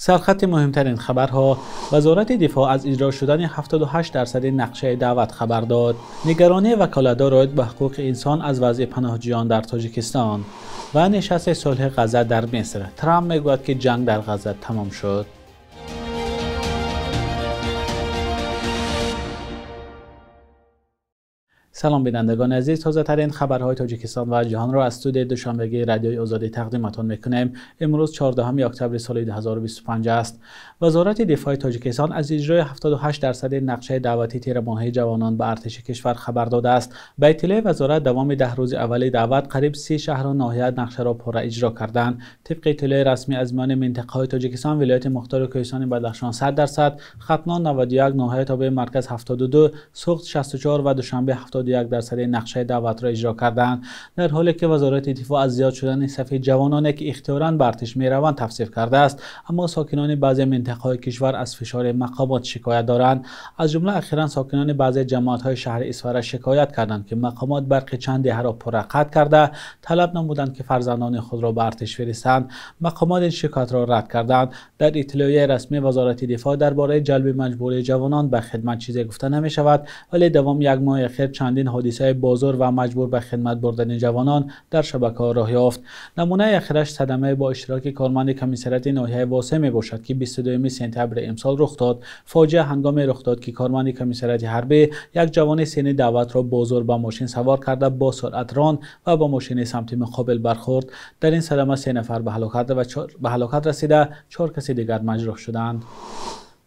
سرخط مهمترین خبرها: وزارت دفاع از اجرا شدن 78% نقشه دعوت خبر داد. نگرانی وکالت‌دار رایت به حقوق انسان از وضع پناهجویان در تاجیکستان و نشست صلح غزه در مصر. ترامپ میگوید که جنگ در غزه تمام شد. سلام بینندگان عزیز، تازه ترین خبرهای تاجیکستان و جهان را از استودیوی دوشنبگی رادیوی آزادی تقدیمتان میکنیم. امروز 14 اکتبر سال 2025 است. وزارت دفاع تاجیکستان از اجرای 78% نقشه دعوتی تیربان‌های جوانان به ارتش کشور خبر داده است. به اطلاع وزارت، دوام 10 روز اول دعوت قریب 30 شهر و ناحیه نقشه را پورا اجرا کردند. طبق اطلاع رسمی از میان منطقه‌های تاجیکستان، ولایت مختار کوهستان بدخشان 100%، ختنان 91، ناحیه تابع مرکز 72، سوخت 64 و دوشنبه 71% نقشه دعوت را اجرا کردند، در حالی که وزارت دفاع از زیاد شدن صف جوانانی که اختیاراً به ارتش میروند تفسیر کرده است. اما ساکنان بعضی مناطق‌های کشور از فشار مقامات شکایت دارند. از جمله اخیراً ساکنان بعضی جماعت‌های شهر اسفاره شکایت کردند که مقامات برق چند دهه را پره قطع کرده طلب نمودند که فرزندان خود را به ارتش فرستند. مقامات این شکایت را رد کردند. در اطلاعیه رسمی وزارت دفاع درباره جلب مجبوری جوانان به خدمت چیزی گفته نمی‌شود، ولی دوام یک ماه اخیر چندین حادثه بازار و مجبور به خدمت بردن جوانان در شبکه‌ها راه یافت. نمونه اخیرش صدمه با اشتراک کارمند کمیسریت ناحیه واسه می باشد که 22 سپتامبر امسال رخ داد. فاجعه هنگامی رخ داد که کارمند کمیسریت حربی یک جوان سن دعوت را بازار به ماشین سوار کرده با سرعت راند و با ماشین سمت مقابل برخورد. در این صدمه 3 نفر به هلاکت رسیده، 4 کسی دیگر مجروح شدند.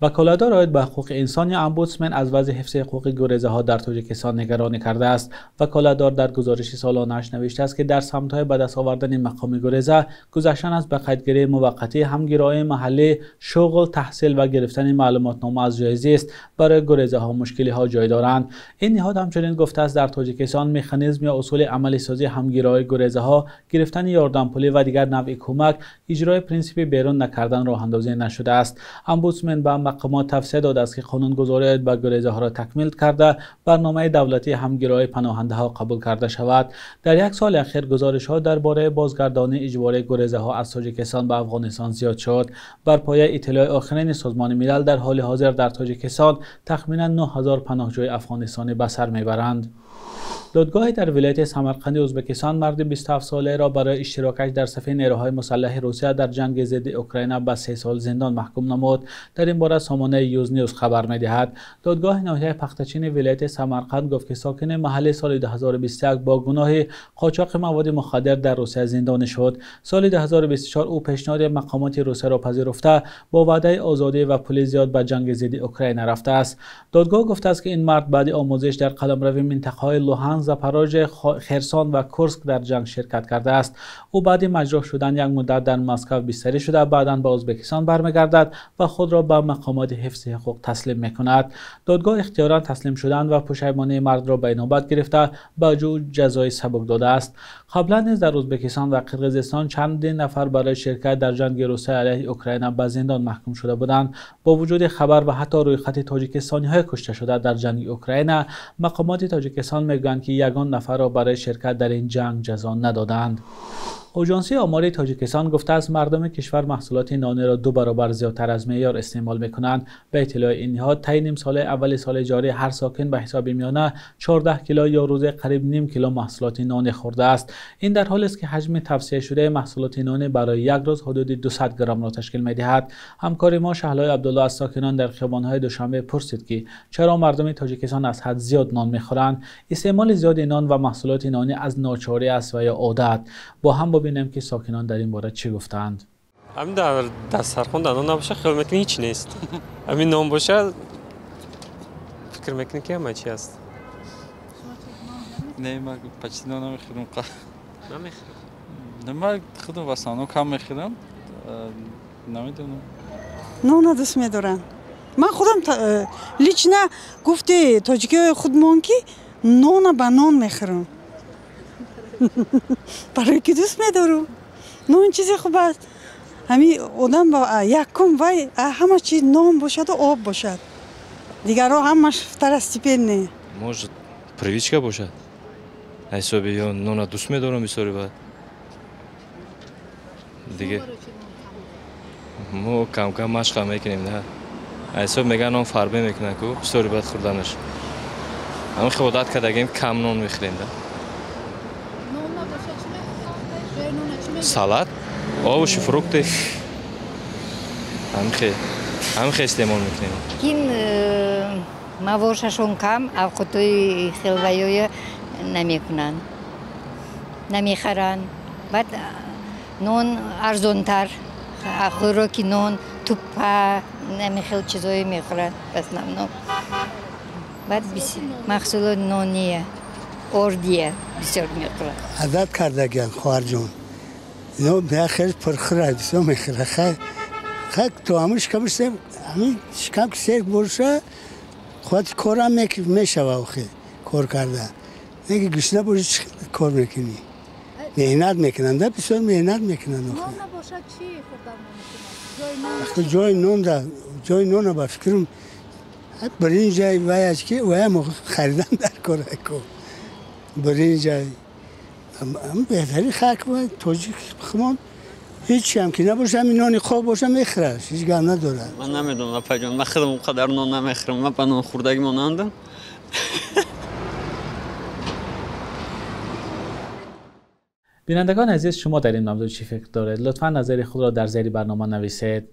وکالت‌دار رایت به حقوق انسان یا امبودسمن از وضع حفظ حقوق گریزه‌ها در تاجیکستان نگرانی کرده است. وکالت‌دار در گزارش سالانه‌اش نوشته است که در سمت‌های به دست آوردن مقام گریزه گذشتن از به قیدگیری موقتی، همگرایی محلی، شغل، تحصیل و گرفتن معلوماتنامه از جایزه است برای گریزه‌ها مشکلی‌ها جای دارند. این نهاد همچنین گفته است در تاجیکستان مکانیزم یا اصول عملی سازی همگرایی گریزه‌ها، گرفتن یاردم پولی و دیگر نوع کمک، اجرای پرینسیپ بیرون نکردن راه اندازی نشده است. امبودسمن به مقامات توصیه داده است که قانونگذاری به گریزه ها را تکمیل کرده برنامه دولتی همگرای پناهنده ها قبول کرده شود. در یک سال اخیر گزارش ها درباره بازگردانی اجباری گریزه ها از تاجیکستان به افغانستان زیاد شد. بر پایه اطلاع آخرین سازمان ملل در حال حاضر در تاجیکستان تخمینا 9000 پناهجوی افغانستانی به سر میبرند. دادگاهی در ولایت سمرقند ازبکستان مرد 27 ساله را برای اشتراکش در صف نیروهای مسلح روسیه در جنگ ضد اوکراین به 3 سال زندان محکوم نمود. در این باره سامانه یوز نیوز خبر می‌دهد. دادگاه ناحیه پختچین ولایت سمرقند گفت که ساکن محل سال 2021 با گناه قاچاق مواد مخدر در روسیه زندانی شد. سال 2024 او پیشنهاد مقامات روسیه را پذیرفته با وعده آزادی و پول زیاد به جنگ ضد اوکراین رفته است. دادگاه گفته است که این مرد بعد آموزش در قلمرو منطقه‌های لوهانسک، زاپاروژه، خرسون و کورسک در جنگ شرکت کرده است. او بعد مجروح شدن یک مدت در مسکو بستری شده، بعداً به ازبکستان برمیگردد و خود را به مقامات حفظ حقوق تسلیم میکند. دادگاه اختیاراً تسلیم شدن و پشیمانی مرد را به نوبت گرفته به او جزای سبک داده است. قبلا نیز در ازبکستان و قرقیزستان چندین نفر برای شرکت در جنگ روسیه علیه اوکراین به زندان محکوم شده بودند. با وجود خبر و حتی رویخط تاجیکستانی‌های کشته شده در جنگ اوکراین، مقامات تاجیکستان میگویند که یگان نفر را برای شرکت در این جنگ جزا ندادند. آژانس آمار تاجیکستان گفته است مردم کشور محصولات نانی را 2 برابر زیادتر از معیار استعمال میکنند. به اطلاع این نهاد طی نیم سال اول سال جاری هر ساکن به حساب میانه 14 کیلو یا روزه قریب نیم کیلو محصولات نان خورده است. این در حالی است که حجم توصیه شده محصولات نان برای یک روز حدود 200 گرم را تشکیل میدهد. همکار ما شهلای عبدالله از ساکنان در خیابان‌های دوشنبه پرسید که چرا مردم تاجیکستان از حد زیاد نان میخورند. استعمال زیاد نان و محصولات نانی از ناچاری است و یا عادت. با هم ببینیم که ساکنان در این باره چی گفتند. همین در دسترخوان نان نباشه خیال میکنی هیچ نیست. همین نان باشه فکر میکنی که همه چی است. نه من پچی نان نمیخورم. نمیخورم. نه من خودم واسه کم میخورم. نمیدونم. نان دوست میدارم. من خودم لیچ نه گفته تاجیکی خودمون که نان با نان میخورم. برای که دوست میدارم. نان چیزی خوب است. همین آدم با یکم وای همه چیز نان باشد و آب باشد. دیگر ها همش второстепенные نه. Может, привычка бошад. Айсоби ё нона дуст медорам бисори ба. Диге. ما کم کم مشق میکنیم نه. حساب میگن اون فربه میکنن کو سوری بعد خوردنش. همین خودت کردیم کم نون میخوریم ده. سالاد، آبش فروخته. همین استعمال میکنیم. این مواششون کم، اوقاتای خلوایی نمیکنن، نمیخرن. بعد نون ارزانتر، خوراکی نون، توپا، نمیخیل چیزایی میخورن. بس نمونم. بعد محصول نونیه، اردیه بسیار میخورن. عادت کرده گن خواهر جون. اینو به خیلی پرخوره بسیار میخوره. خیلی تو همش کمش سیم، همین شکم که سیر برشه، خواهد کارم میشه و خیلی کار کرده. نگه گشنه برش کار میکنی. مهنت میکنن ده بسیار مهنت میکنن. نون نباشد چی خوردن میکنن؟ جای نون ده، جای نون با فکرم برین جای وایش که وایم خریدن در کار کو. برین جای هم بهتری خاک و توجیه خمان هیچی هم که نباشه همین نانی خواب باشه میخورش هیچ گم نداره. من نمیدونم اپا جان، من خودم اونقدر نان نمیخورم، من با نان خوردگی مانندم. بینندگان عزیز، شما در این موضوع چی فکر دارید؟ لطفا نظر خود را در زیر برنامه نویسید.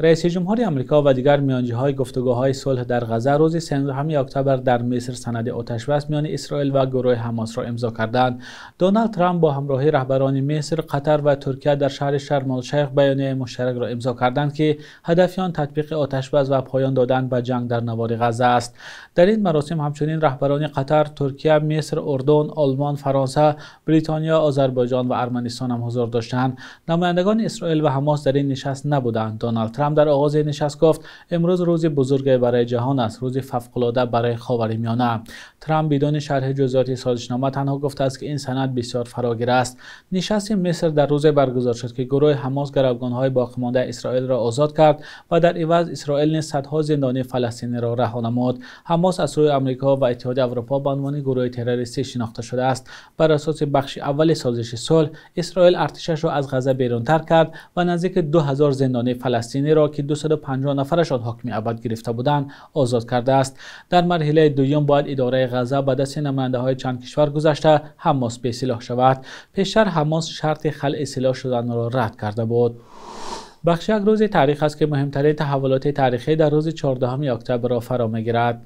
رئیس جمهوری آمریکا و دیگر میانجی‌های گفتگوهای صلح در غزه روز 13 اکتبر در مصر سند آتش‌بس میان اسرائیل و گروه حماس را امضا کردند. دونالد ترامپ با همراهی رهبران مصر، قطر و ترکیه در شهر شرم الشیخ بیانیه مشترک را امضا کردند که هدف آن تطبیق آتش‌بس و پایان دادن به جنگ در نوار غزه است. در این مراسم همچنین رهبران قطر، ترکیه، مصر، اردن، آلمان، فرانسه، بریتانیا، آذربایجان و ارمنستان هم حضور داشتند. نمایندگان اسرائیل و حماس در این نشست نبودند. دونالد ترامپ در آغاز نشست گفت امروز روز بزرگی برای جهان است، روز فوق‌العاده برای خاورمیانه. ترامپ بدون شرح جزئیات سازشنامه تنها گفته است که این سند بسیار فراگیر است. نشست مصر در روز برگزار شد که گروه حماس گروگان‌های باقی‌مانده اسرائیل را آزاد کرد و در عوض اسرائیل نیز صدها زندانی فلسطینی را رها نمود. حماس از سوی آمریکا و اتحادیه اروپا به عنوان گروه تروریستی شناخته شده است. بر اساس بخش اول سازش صلح، اسرائیل ارتشش را از غزه بیرون‌تر کرد و نزدیک 2000 زندانی فلسطینی را که 250 نفرشان حکم ابد گرفته بودند آزاد کرده است. در مرحله دوم باید اداره غزه به دست نماینده‌های چند کشور گذشته حماس به سلاح شود. پیشتر حماس شرط خلع سلاح شدن را رد کرده بود. بخش یک روز تاریخ است که مهمترین تحولات تاریخی در روز 14 اکتبر را فرا می‌گیرد.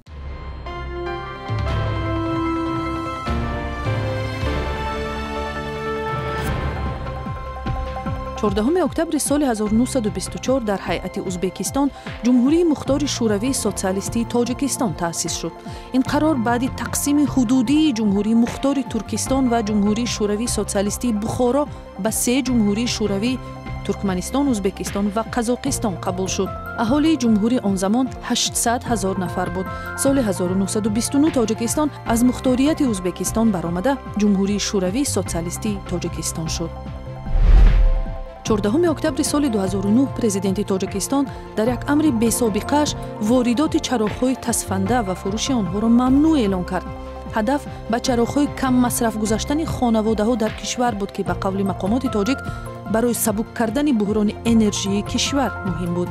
14 اکتبر سال 1924 در هیئت ازبکستان جمهوری مختار شوروی سوسیالیستی تاجیکستان تأسیس شد. این قرار بعد تقسیم حدودی جمهوری مختار ترکستان و جمهوری شوروی سوسیالیستی بخارا به 3 جمهوری شوروی ترکمنستان، ازبکستان و قزاقستان قبول شد. اهالی جمهوری آن زمان 800,000 نفر بود. سال 1929 تاجیکستان از مختاریت ازبکستان برآمده جمهوری شوروی سوسیالیستی تاجیکستان شد. 14 اکتبر سال 2009 پرزیدنت تاجیکستان در یک امر بی‌سابقه‌اش واردات چراغ‌های تصفنده و فروش آنها را ممنوع اعلام کرد. هدف به چراغ‌های کم مصرف گذاشتن خانواده‌ها در کشور بود که به قول مقامات تاجیک برای سبک کردن بحران انرژی کشور مهم بود.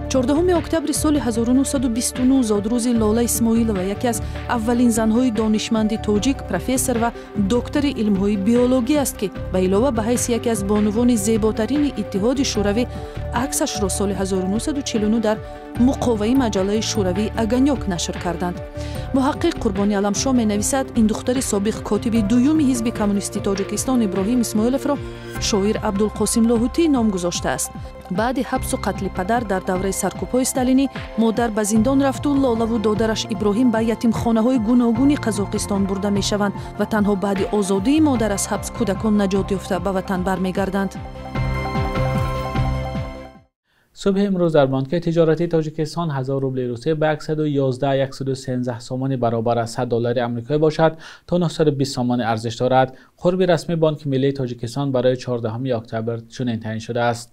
14 اکتبر سال 1929 زادروز لاله اسماعیلова یکی از اولین زنهای دانشمند تاجیک، پروفسور و دکتر علم‌های بیولوژی است که به علاوه به حیث یکی از بانوان زیباترین اتحاد شوروی عکسش را سال 1949 در مقاومه مجله شوروی اگانیوک نشر کردند. محقق قربانی علمشاه می‌نویسد این دختر سابق کاتب دوم حزب کمونیستی تاجیکستان ابراهیم اسماعیلوف را شاعر عبدالقاسم لاهوتی نام گذاشته است. بعد حبس و قتل پدر در دوره سرکوب‌های استالینی مادر به زندان رفت و لاله و دادرش ابراهیم به یتیمخانه‌های گوناگون قزاقستان برده می‌شوند و تنها بعد آزادی مادر از حبس کودکان نجات یافته به وطن برمیگردند. صبح امروز در بانک تجارتی تاجیکستان 1000 روبل روسیه به 113 سامان برابر از $100 آمریکایی باشد تا 920 سامان ارزش دارد. قرب رسمی بانک ملی تاجیکستان برای 14 اکتبر چنین تعیین شده است.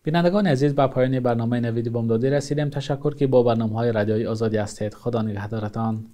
بینندگان عزیز، به پایان برنامه نوید بامدادی رسیدیم. تشکر که با برنامه‌های رادیوی آزادی هستید. خدا نگهدارتان.